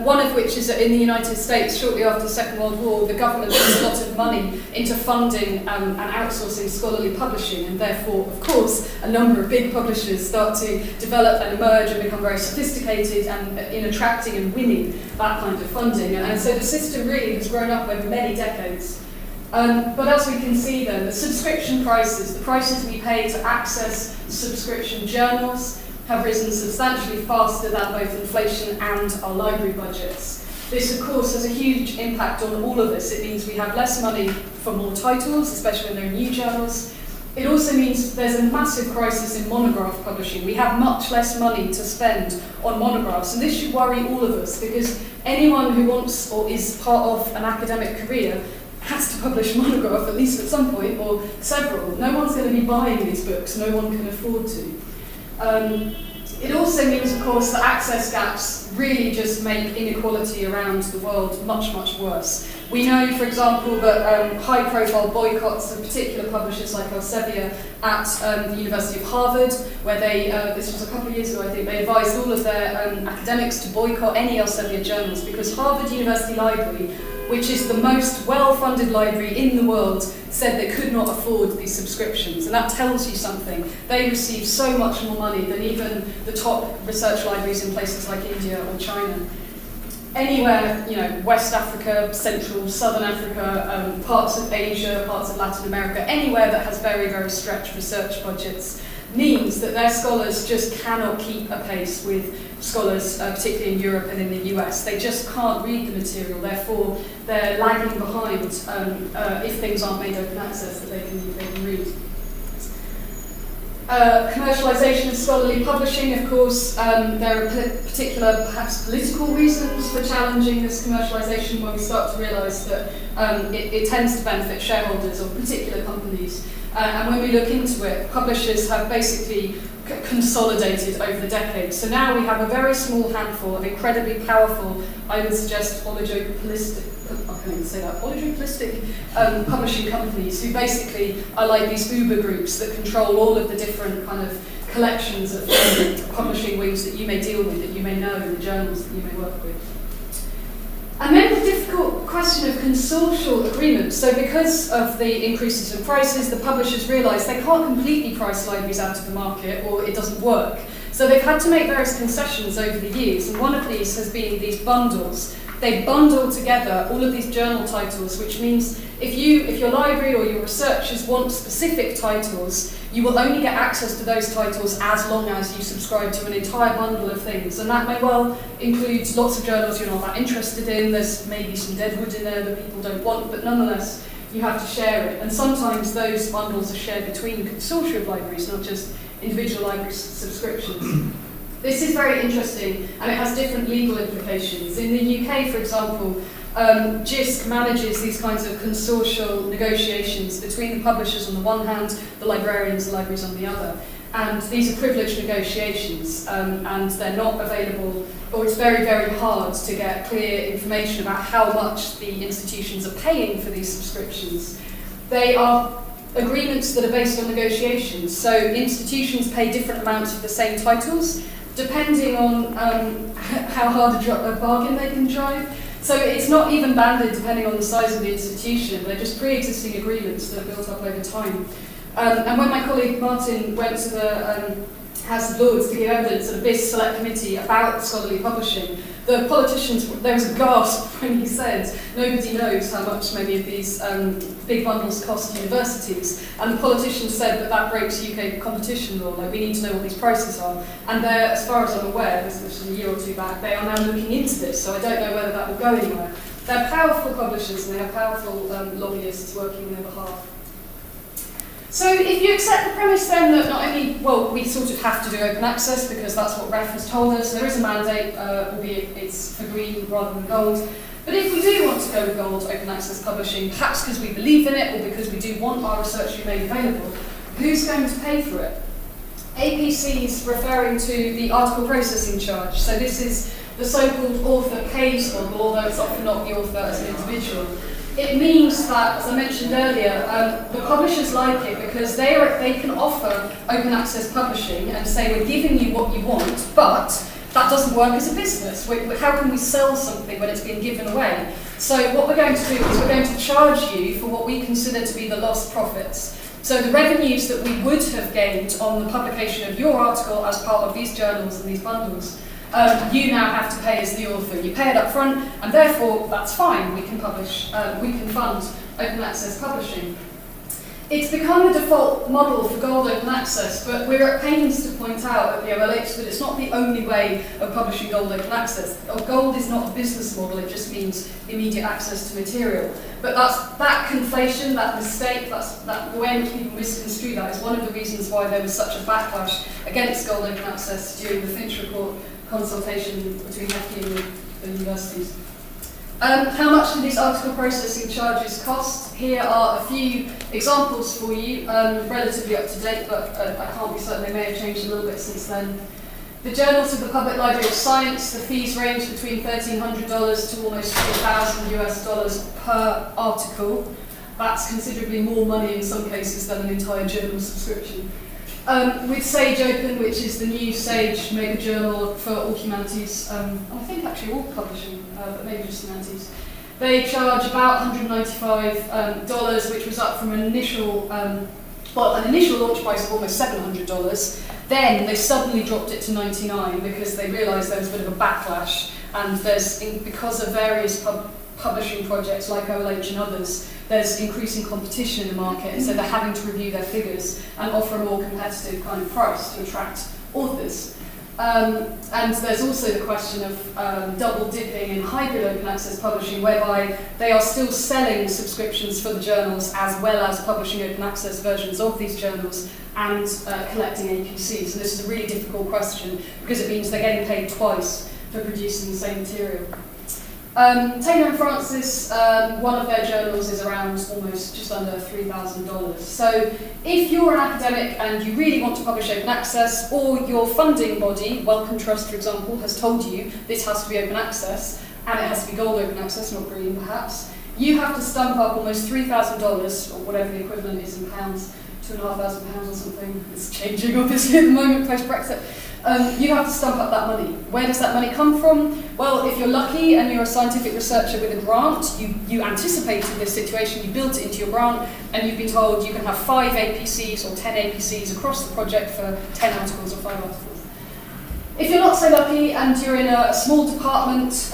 One of which is that in the United States, shortly after the Second World War, the government put a lot of money into funding and outsourcing scholarly publishing, and therefore, of course, a number of big publishers start to develop and emerge and become very sophisticated and in attracting and winning that kind of funding. And so the system really has grown up over many decades. But as we can see then, the subscription prices, the prices we pay to access subscription journals, have risen substantially faster than both inflation and our library budgets. This, of course, has a huge impact on all of us. It means we have less money for more titles, especially when they're new journals. It also means there's a massive crisis in monograph publishing. We have much less money to spend on monographs, and this should worry all of us, because anyone who wants or is part of an academic career has to publish a monograph, at least at some point, or several. No one's going to be buying these books. No one can afford to. It also means, of course, that access gaps really just make inequality around the world much, much worse. We know, for example, that high-profile boycotts of particular publishers like Elsevier at the University of Harvard, where they, this was a couple of years ago, I think, they advised all of their academics to boycott any Elsevier journals because Harvard University Library, which is the most well-funded library in the world, said they could not afford these subscriptions. And that tells you something. They receive so much more money than even the top research libraries in places like India or China. Anywhere, West Africa, Central, Southern Africa, parts of Asia, parts of Latin America, anywhere that has very, very stretched research budgets, means that their scholars just cannot keep a pace with scholars, particularly in Europe and in the US. They just can't read the material, therefore they're lagging behind if things aren't made open access that they can read. Commercialisation of scholarly publishing, of course, there are particular, perhaps political reasons for challenging this commercialisation when we start to realise that it tends to benefit shareholders or particular companies. And when we look into it, publishers have basically consolidated over the decades. So now we have a very small handful of incredibly powerful, I would suggest oligopolistic publishing companies who basically are like these Uber groups that control all of the different kind of collections of publishing wings that you may deal with, that you may know, and the journals that you may work with. And then the difficult question of consortial agreements. So because of the increases in prices, the publishers realise they can't completely price libraries out of the market or it doesn't work. So they've had to make various concessions over the years, and one of these has been these bundles. They bundle together all of these journal titles, which means if your library or your researchers want specific titles, you will only get access to those titles as long as you subscribe to an entire bundle of things. And that may well include lots of journals you're not that interested in. There's maybe some deadwood in there that people don't want, but nonetheless, you have to share it. And sometimes those bundles are shared between consortia of libraries, not just individual library subscriptions. This is very interesting, and it has different legal implications. In the UK, for example, JISC manages these kinds of consortial negotiations between the publishers on the one hand, the librarians, the libraries on the other. And these are privileged negotiations, and they're not available, or it's very, very hard to get clear information about how much the institutions are paying for these subscriptions. They are agreements that are based on negotiations, so institutions pay different amounts for the same titles, depending on how hard a bargain they can drive. So it's not even banded depending on the size of the institution, they're just pre-existing agreements that are built up over time. And when my colleague Martin went to the House of Lords to give evidence at a BIS select committee about scholarly publishing, the politicians, there was a gasp when he said, nobody knows how much many of these big bundles cost universities. And the politicians said that that breaks UK competition law, like we need to know what these prices are. And they're, as far as I'm aware, this was a year or two back, they are now looking into this, so I don't know whether that will go anywhere. They're powerful publishers and they have powerful lobbyists working on their behalf. So if you accept the premise then that not only, well, we sort of have to do open access because that's what REF has told us, there is a mandate, albeit it's for green rather than gold, but if we do want to go with gold open access publishing, perhaps because we believe in it or because we do want our research to be made available, who's going to pay for it? APCs referring to the article processing charge, so this is the so-called author pays model, although it's often not the author as an individual. It means that, as I mentioned earlier, the publishers like it because they can offer open access publishing and say we're giving you what you want, but that doesn't work as a business. How can we sell something when it's been given away? So what we're going to do is we're going to charge you for what we consider to be the lost profits. So the revenues that we would have gained on the publication of your article as part of these journals and these bundles, you now have to pay as the author. You pay it up front, and therefore that's fine. We can publish, we can fund open access publishing. It's become the default model for gold open access, but we're at pains to point out at the OLH that it's not the only way of publishing gold open access. Gold is not a business model, it just means immediate access to material. But that conflation, that mistake, that way in which people misconstrue that is one of the reasons why there was such a backlash against gold open access during the Finch report consultation between HEFI and the universities. How much do these article processing charges cost? Here are a few examples for you, relatively up to date, but I can't be certain, they may have changed a little bit since then. The journals of the Public Library of Science, the fees range between $1,300 to almost $4,000 per article. That's considerably more money in some cases than an entire journal subscription. With Sage Open, which is the new Sage mega journal for all humanities, I think actually all publishing, but maybe just humanities, they charge about $195, which was up from an initial launch price of almost $700. Then they suddenly dropped it to $99 because they realised there was a bit of a backlash, and because of various publishing projects like OLH and others, there's increasing competition in the market, and so they're having to review their figures and offer a more competitive kind of price to attract authors. And there's also the question of double dipping in hybrid open access publishing, whereby they are still selling subscriptions for the journals as well as publishing open access versions of these journals and collecting APCs. And this is a really difficult question because it means they're getting paid twice for producing the same material. Taylor and Francis, one of their journals is around almost just under $3,000. So if you're an academic and you really want to publish open access, or your funding body, Wellcome Trust for example, has told you this has to be open access, and it has to be gold open access, not green perhaps, you have to stump up almost $3,000, or whatever the equivalent is in pounds, £2,500 or something. It's changing obviously at the moment post-Brexit. You have to stump up that money. Where does that money come from? Well, if you're lucky and you're a scientific researcher with a grant, you anticipated this situation, you built it into your grant, and you've been told you can have 5 APCs or 10 APCs across the project for 10 articles or 5 articles. If you're not so lucky and you're in a small department,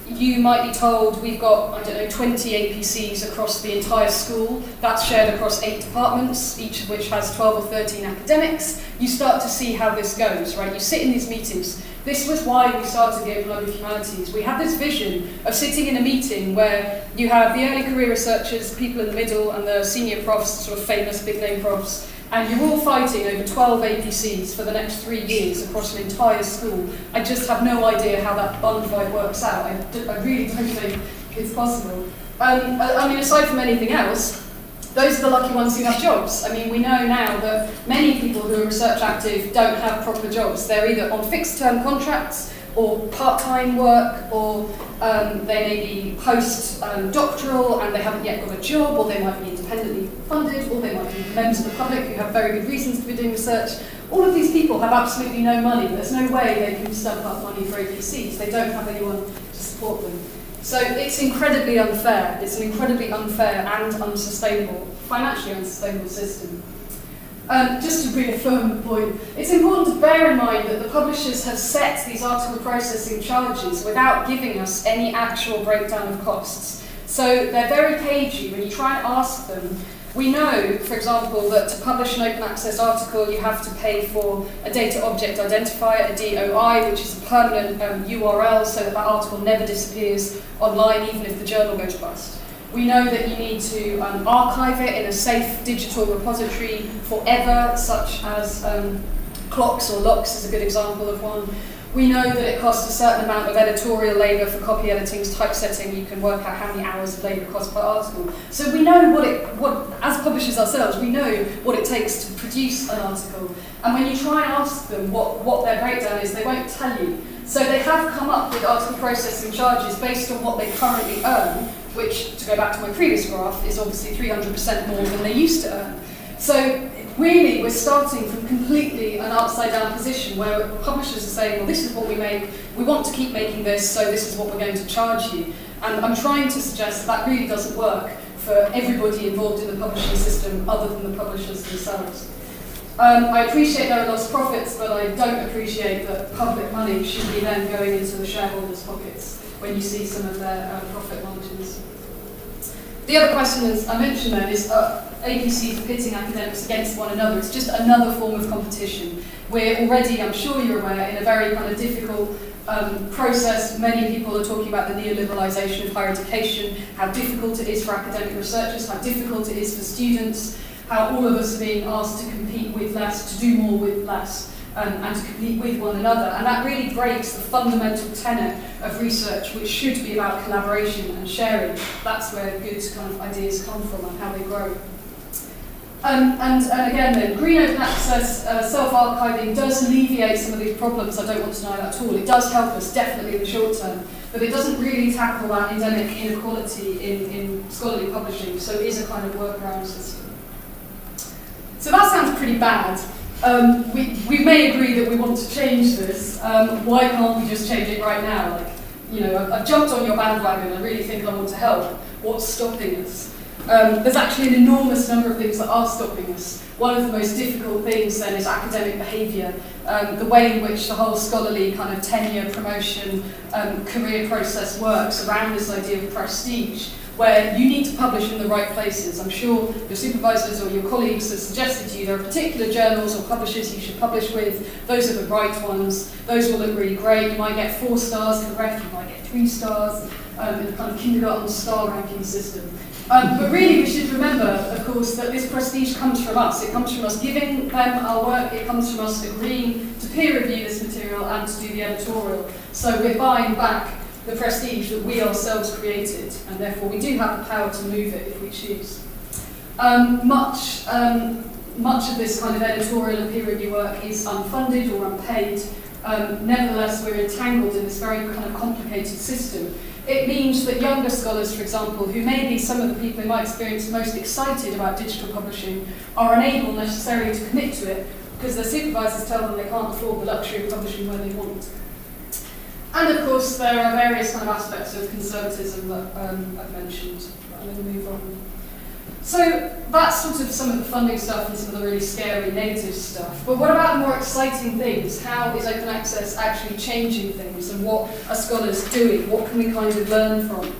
you might be told we've got, 20 APCs across the entire school. That's shared across 8 departments, each of which has 12 or 13 academics. You start to see how this goes, right? You sit in these meetings. This was why we started the Open Library of Humanities. We had this vision of sitting in a meeting where you have the early career researchers, people in the middle, and the senior profs, sort of famous big name profs, and you're all fighting over 12 APCs for the next 3 years across an entire school, I just have no idea how that bun fight works out. I really don't think it's possible. I mean, aside from anything else, those are the lucky ones who have jobs. I mean, we know now that many people who are research active don't have proper jobs. They're either on fixed-term contracts or part-time work, or they may be post-doctoral and they haven't yet got a job, or they might be independently funded, or they might be members of the public who have very good reasons to be doing research. All of these people have absolutely no money. There's no way they can stump up money for APCs. They don't have anyone to support them. So it's incredibly unfair. It's an incredibly unfair and unsustainable, financially unsustainable system. Just to reaffirm the point, it's important to bear in mind that the publishers have set these article processing charges without giving us any actual breakdown of costs. So they're very cagey when you try and ask them. We know, for example, that to publish an open access article, you have to pay for a data object identifier, a DOI, which is a permanent URL, so that article never disappears online, even if the journal goes bust. We know that you need to archive it in a safe digital repository forever, such as clocks or locks is a good example of one. We know that it costs a certain amount of editorial labour for copy editing, typesetting. You can work out how many hours of labour it costs per article. So we know what as publishers ourselves, we know what it takes to produce an article. And when you try and ask them what their breakdown is, they won't tell you. So they have come up with article processing charges based on what they currently earn, which, to go back to my previous graph, is obviously 300% more than they used to earn. So really, we're starting from completely an upside-down position where publishers are saying, well, this is what we make, we want to keep making this, so this is what we're going to charge you. And I'm trying to suggest that really doesn't work for everybody involved in the publishing system other than the publishers themselves. I appreciate there are lost profits, but I don't appreciate that public money should be then going into the shareholders' pockets when you see some of their profit margins. The other question, as I mentioned then, is APCs pitting academics against one another. It's just another form of competition. We're already, I'm sure you're aware, in a very kind of difficult process. Many people are talking about the neoliberalisation of higher education, how difficult it is for academic researchers, how difficult it is for students, how all of us are being asked to compete with less, to do more with less, and to compete with one another. And that really breaks the fundamental tenet of research, which should be about collaboration and sharing. That's where good kind of ideas come from and how they grow. And again then, green open access, self-archiving does alleviate some of these problems. I don't want to deny that at all. It does help us, definitely in the short term, but it doesn't really tackle that endemic inequality in scholarly publishing, so it is a kind of workaround system. So that sounds pretty bad. We may agree that we want to change this. Why can't we just change it right now? Like, you know, I've jumped on your bandwagon. I really think I want to help. What's stopping us? There's actually an enormous number of things that are stopping us. One of the most difficult things then is academic behaviour, the way in which the whole scholarly kind of tenure, promotion, career process works around this idea of prestige, where you need to publish in the right places. I'm sure your supervisors or your colleagues have suggested to you there are particular journals or publishers you should publish with. Those are the right ones. Those will look really great. You might get 4 stars in the ref, you might get 3 stars in the kind of kindergarten star ranking system. But really we should remember, of course, that this prestige comes from us. It comes from us giving them our work. It comes from us agreeing to peer review this material and to do the editorial. So we're buying back the prestige that we ourselves created, and therefore we do have the power to move it if we choose. Much of this kind of editorial and peer review work is unfunded or unpaid. Nevertheless, we're entangled in this very kind of complicated system. It means that younger scholars, for example, who may be some of the people in my experience most excited about digital publishing, are unable necessarily to commit to it because their supervisors tell them they can't afford the luxury of publishing where they want. And of course, there are various kind of aspects of conservatism that I've mentioned. I'm going to move on. So that's sort of some of the funding stuff and some of the really scary negative stuff. But what about the more exciting things? How is open access actually changing things, and what are scholars doing? What can we kind of learn from?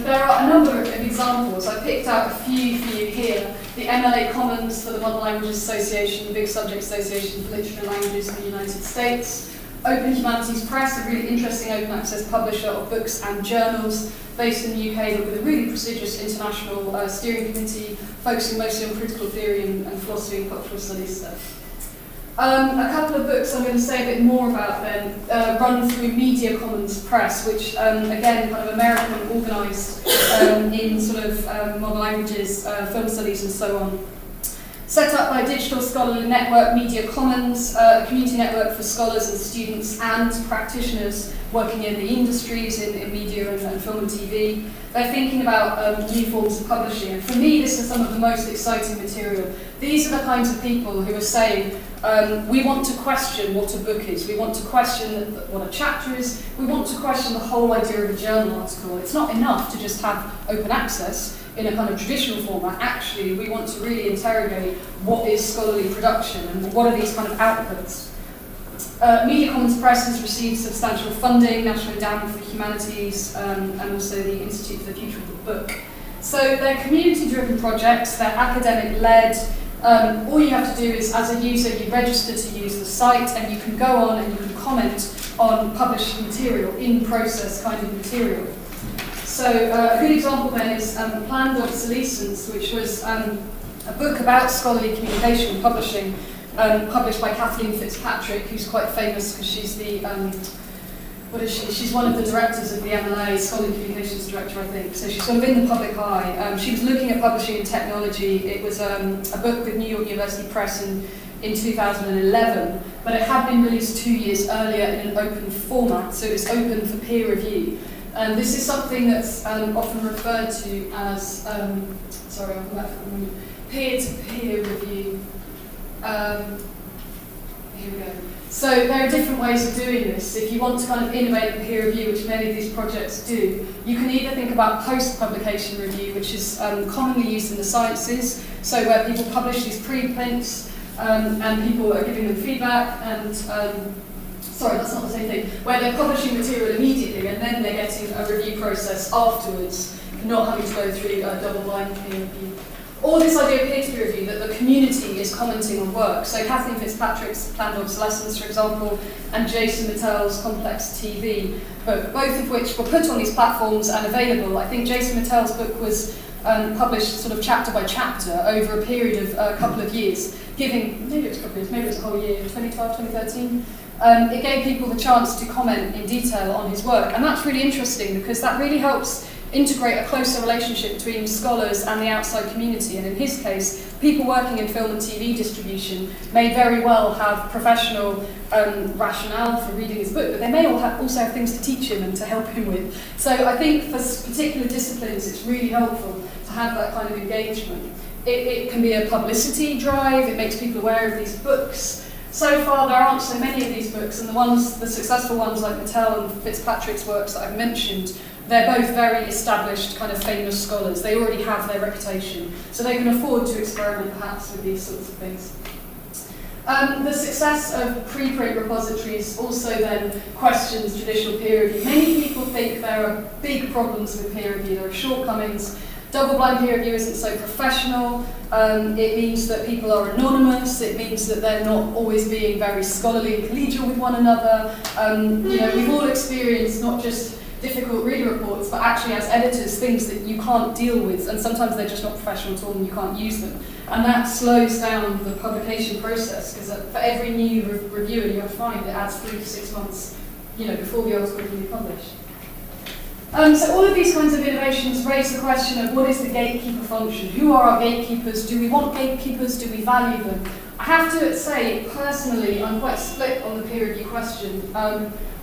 There are a number of examples. I picked out a few for you here. The MLA Commons for the Modern Languages Association, the Big Subject Association for Literature and Languages in the United States. Open Humanities Press, a really interesting open access publisher of books and journals based in the UK, but with a really prestigious international steering committee focusing mostly on critical theory and philosophy and cultural studies stuff. A couple of books I'm going to say a bit more about then run through Media Commons Press, which again, kind of American organised in sort of modern languages, film studies and so on. Set up by a digital scholarly network, Media Commons, a community network for scholars and students and practitioners working in the industries, in media and film and TV. They're thinking about new forms of publishing. And for me, this is some of the most exciting material. These are the kinds of people who are saying, we want to question what a book is, we want to question what a chapter is, we want to question the whole idea of a journal article. It's not enough to just have open access in a kind of traditional format. Actually, we want to really interrogate what is scholarly production and what are these kind of outputs. Media Commons Press has received substantial funding, National Endowment for Humanities, and also the Institute for the Future of the Book. So they're community-driven projects, they're academic-led. All you have to do is, as a user, you register to use the site, and you can go on and you can comment on published material, in-process kind of material. So a good example then is Planned Obsolescence, which was a book about scholarly communication and publishing, published by Kathleen Fitzpatrick, who's quite famous because she's the, what is she? She's one of the directors of the MLA, Scholarly Communications Director, I think. So she's sort of in the public eye. She was looking at publishing and technology. It was a book with New York University Press in 2011, but it had been released 2 years earlier in an open format, so it was open for peer review. And this is something that's often referred to as, sorry, I'll come back for a moment, peer-to-peer review. Here we go. So there are different ways of doing this. If you want to kind of innovate in peer review, which many of these projects do, you can either think about post-publication review, which is commonly used in the sciences, so where people publish these preprints and people are giving them feedback and sorry, that's not the same thing, where they're publishing material immediately and then they're getting a review process afterwards, not having to go through a double-blind peer review. Or this idea of peer-to-peer review, that the community is commenting on work. So Kathleen Fitzpatrick's Planned Obsolescence, for example, and Jason Mattel's Complex TV book, both of which were put on these platforms and available. I think Jason Mattel's book was published sort of chapter by chapter over a period of a couple of years, giving, maybe it was a couple of years, maybe it was a whole year, 2012, 2013. It gave people the chance to comment in detail on his work, and that's really interesting because that really helps integrate a closer relationship between scholars and the outside community. And in his case, people working in film and TV distribution may very well have professional rationale for reading his book, but they may also have things to teach him and to help him with. So I think for particular disciplines, it's really helpful to have that kind of engagement. It can be a publicity drive, it makes people aware of these books. So far, there aren't so many of these books, and the successful ones like Mattel and Fitzpatrick's works that I've mentioned, they're both very established, kind of famous scholars. They already have their reputation, so they can afford to experiment perhaps with these sorts of things. The success of preprint repositories also then questions traditional peer review. Many people think there are big problems with peer review, there are shortcomings. Double-blind peer review isn't so professional. It means that people are anonymous. It means that they're not always being very scholarly and collegial with one another. We've all experienced not just difficult reader reports, but actually as editors, things that you can't deal with, and sometimes they're just not professional at all and you can't use them. And that slows down the publication process, because for every new reviewer you have to find, it adds 3 to 6 months, before the article can be published. So all of these kinds of innovations raise the question of what is the gatekeeper function? Who are our gatekeepers? Do we want gatekeepers? Do we value them? I have to say, personally, I'm quite split on the peer review question.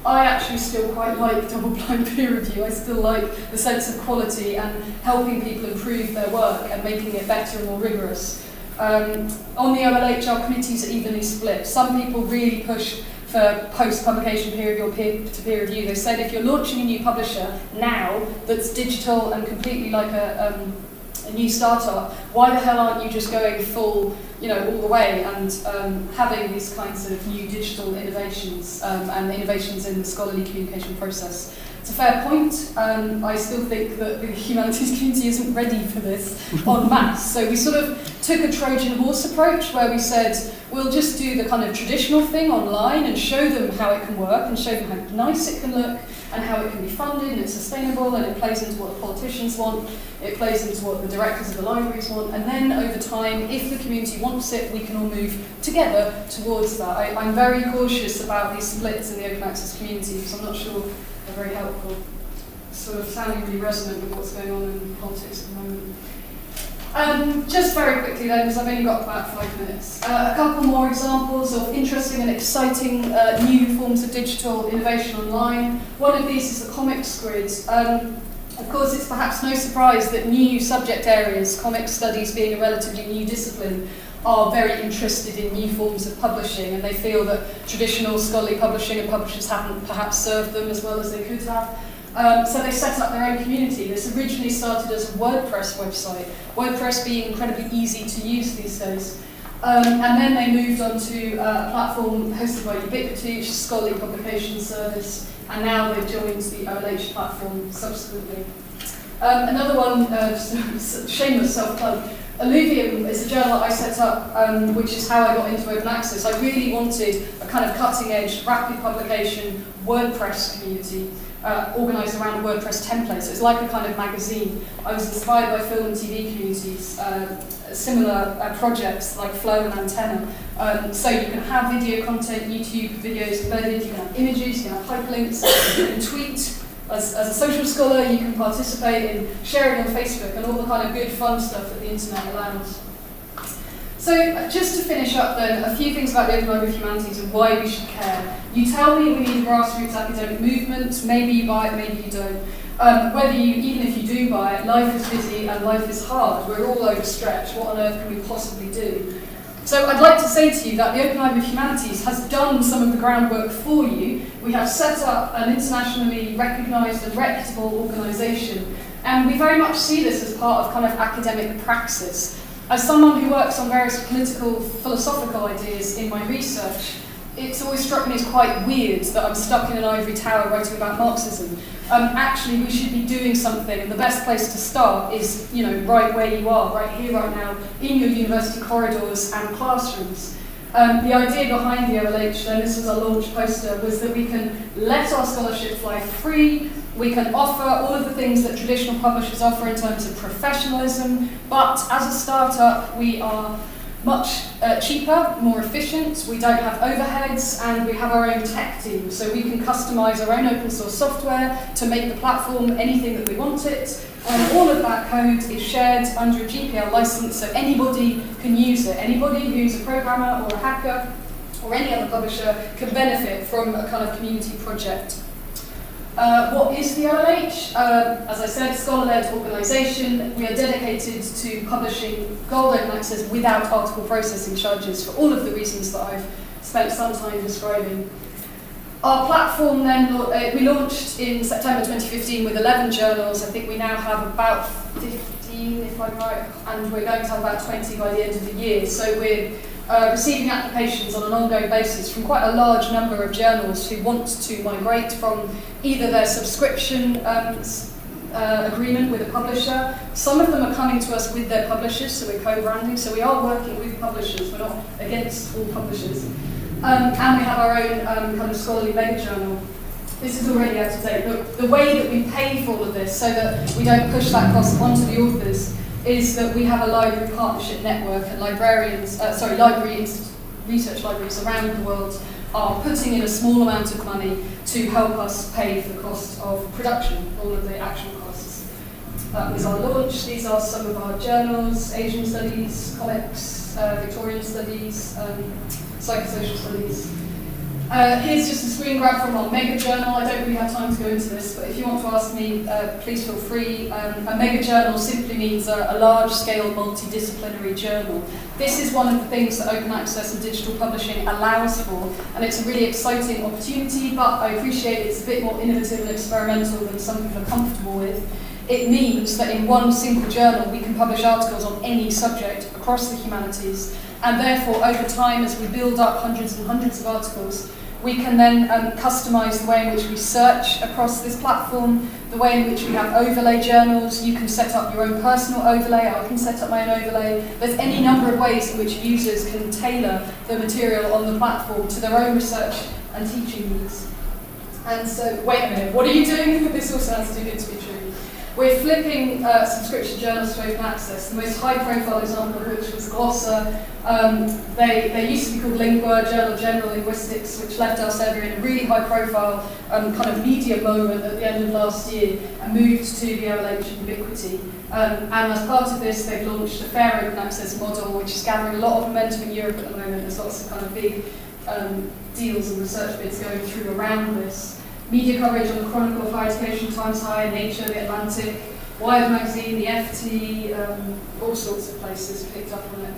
I actually still quite like double-blind peer review. I still like the sense of quality and helping people improve their work and making it better and more rigorous. On the OLH, our committees are evenly split. Some people really push for post-publication peer review or peer-to-peer review. They said if you're launching a new publisher now that's digital and completely like a new startup, why the hell aren't you just going full, all the way and having these kinds of new digital innovations and innovations in the scholarly communication process? It's a fair point. I still think that the humanities community isn't ready for this en masse. So we sort of took a Trojan horse approach where we said, we'll just do the kind of traditional thing online and show them how it can work and show them how nice it can look and how it can be funded and it's sustainable and it plays into what the politicians want, it plays into what the directors of the libraries want, and then over time, if the community wants it, we can all move together towards that. I'm very cautious about these splits in the open access community because I'm not sure they're very helpful. Sort of sounding really resonant with what's going on in politics at the moment. Just very quickly then, because I've only got about 5 minutes. A couple more examples of interesting and exciting new forms of digital innovation online. One of these is the comics grid. Of course, it's perhaps no surprise that new subject areas, comics studies being a relatively new discipline, are very interested in new forms of publishing, and they feel that traditional scholarly publishing and publishers haven't perhaps served them as well as they could have. So they set up their own community. This originally started as a WordPress website, WordPress being incredibly easy to use these days. And then they moved on to a platform hosted by Ubiquity, which is a scholarly publication service, and now they've joined the OLH platform subsequently. Another one, shameless self-plug, Alluvium is a journal that I set up, which is how I got into open access. I really wanted a kind of cutting-edge, rapid publication WordPress community organised around a WordPress template. So it's like a kind of magazine. I was inspired by film and TV communities, similar projects like Flow and Antenna. So you can have video content, YouTube videos embedded, you can have images, you can have hyperlinks, you can tweet. As a social scholar, you can participate in sharing on Facebook and all the kind of good fun stuff that the internet allows. So just to finish up then, a few things about the Open Library of Humanities and why we should care. You tell me we need a grassroots academic movement, maybe you buy it, maybe you don't. Even if you do buy it, life is busy and life is hard. We're all overstretched. What on earth can we possibly do? So I'd like to say to you that the Open Library of Humanities has done some of the groundwork for you. We have set up an internationally recognised and reputable organisation, and we very much see this as part of kind of academic praxis. As someone who works on various political, philosophical ideas in my research, it's always struck me as quite weird that I'm stuck in an ivory tower writing about Marxism. Actually, we should be doing something, and the best place to start is, right where you are, right here, right now, in your university corridors and classrooms. The idea behind the OLH, and this was our launch poster, was that we can let our scholarship fly free. We can offer all of the things that traditional publishers offer in terms of professionalism, but as a startup, we are much cheaper, more efficient, we don't have overheads, and we have our own tech team, so we can customize our own open source software to make the platform anything that we want it, and all of that code is shared under a GPL license, so anybody can use it. Anybody who's a programmer or a hacker or any other publisher can benefit from a kind of community project. What is the OLH? As I said, scholar-led organisation. We are dedicated to publishing gold open access without article processing charges for all of the reasons that I've spent some time describing. Our platform then, we launched in September 2015 with 11 journals. I think we now have about 15, if I'm right, and we're going to have about 20 by the end of the year. So we're receiving applications on an ongoing basis from quite a large number of journals who want to migrate from either their subscription agreement with a publisher. Some of them are coming to us with their publishers, so we're co-branding, so we are working with publishers, we're not against all publishers. And we have our own kind of scholarly mega journal. This is already out of date. The way that we pay for all of this, so that we don't push that cost onto the authors, is that we have a library partnership network, and research libraries around the world are putting in a small amount of money to help us pay for the cost of production, all of the actual costs. That was our launch. These are some of our journals: Asian Studies, Comics, Victorian Studies, Psychosocial Studies. Here's just a screen grab from our mega journal. I don't really have time to go into this, but if you want to ask me, please feel free. A mega journal simply means a large-scale, multidisciplinary journal. This is one of the things that open access and digital publishing allows for, and it's a really exciting opportunity, but I appreciate it's a bit more innovative and experimental than some people are comfortable with. It means that in one single journal we can publish articles on any subject across the humanities, and therefore over time, as we build up hundreds and hundreds of articles, We can then customise the way in which we search across this platform, the way in which we have overlay journals. You can set up your own personal overlay, I can set up my own overlay. There's any number of ways in which users can tailor the material on the platform to their own research and teaching needs. And so, wait a minute, what are you doing? This all sounds too good to be true. We're flipping subscription journals to open access. The most high-profile example of which was Glossa. They used to be called Lingua, Journal of General Linguistics, which left Elsevier in a really high-profile kind of media moment at the end of last year and moved to the OLH Ubiquity. And as part of this, they've launched a fair open access model, which is gathering a lot of momentum in Europe at the moment. There's lots of kind of big deals and research bids going through around this. Media coverage on the Chronicle of Higher Education, Times Higher, Nature, The Atlantic, Wired Magazine, the FT, all sorts of places picked up on it.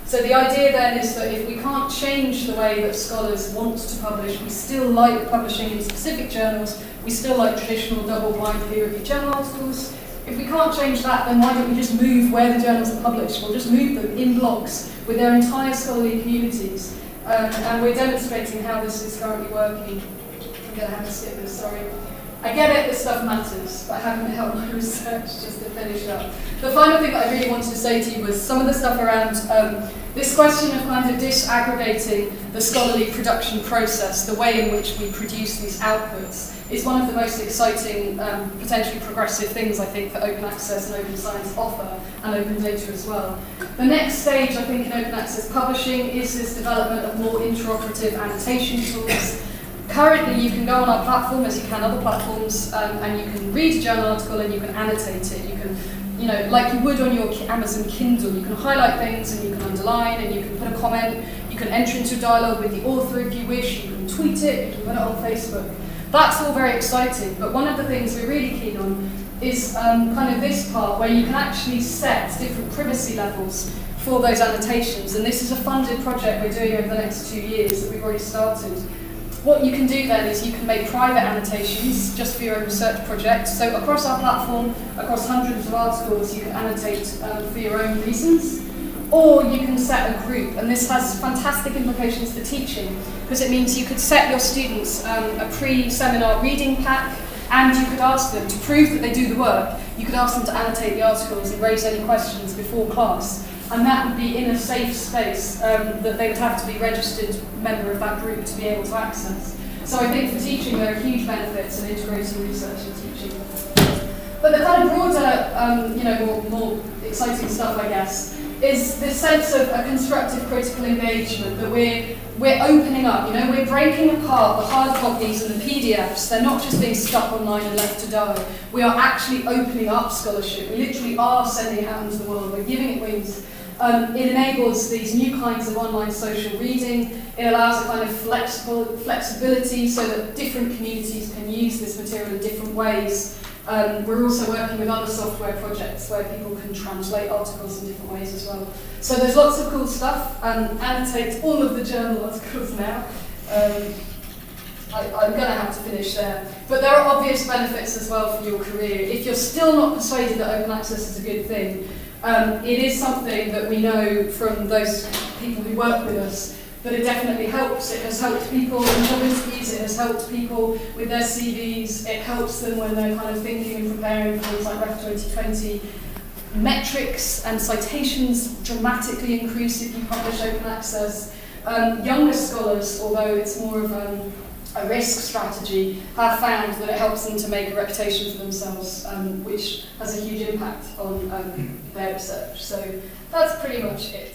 So the idea then is that if we can't change the way that scholars want to publish, we still like publishing in specific journals, we still like traditional double-blind peer-reviewed journal articles. If we can't change that, then why don't we just move where the journals are published? We'll just move them in blogs with their entire scholarly communities. And we're demonstrating how this is currently working. I'm going to have to skip this, sorry. I get it, this stuff matters, but I haven't helped my research just to finish up. The final thing that I really wanted to say to you was some of the stuff around this question of kind of disaggregating the scholarly production process, the way in which we produce these outputs, is one of the most exciting, potentially progressive things, I think, that open access and open science offer, and open data as well. The next stage, I think, in open access publishing is this development of more interoperative annotation tools. Currently, you can go on our platform, as you can other platforms, and you can read a journal article and you can annotate it. You can, you know, like you would on your Amazon Kindle, you can highlight things and you can underline and you can put a comment. You can enter into a dialogue with the author if you wish. You can tweet it, you can put it on Facebook. That's all very exciting, but one of the things we're really keen on is kind of this part where you can actually set different privacy levels for those annotations. And this is a funded project we're doing over the next 2 years that we've already started. What you can do then is you can make private annotations just for your own research project. So across our platform, across hundreds of articles, you can annotate for your own reasons. Or you can set a group, and this has fantastic implications for teaching, because it means you could set your students a pre-seminar reading pack, and you could ask them to prove that they do the work. You could ask them to annotate the articles and raise any questions before class. And that would be in a safe space that they would have to be a registered member of that group to be able to access. So I think for teaching there are huge benefits in integrating research and teaching. But the kind of broader, more exciting stuff, I guess, is this sense of a constructive critical engagement that we're opening up. You know, we're breaking apart the hard copies and the PDFs. They're not just being stuck online and left to die. We are actually opening up scholarship. We literally are sending it out into the world. We're giving it wings. It enables these new kinds of online social reading. It allows a kind of flexibility so that different communities can use this material in different ways. We're also working with other software projects where people can translate articles in different ways as well. So there's lots of cool stuff. Annotate all of the journal articles now. I'm going to have to finish there. But there are obvious benefits as well for your career. If you're still not persuaded that open access is a good thing, it is something that we know from those people who work with us that it definitely helps. It has helped people in job interviews, it has helped people with their CVs, it helps them when they're kind of thinking and preparing for things like Ref 2020. Metrics and citations dramatically increase if you publish open access. Younger scholars, although it's more of a risk strategy, have found that it helps them to make a reputation for themselves, which has a huge impact on their research. So that's pretty much it.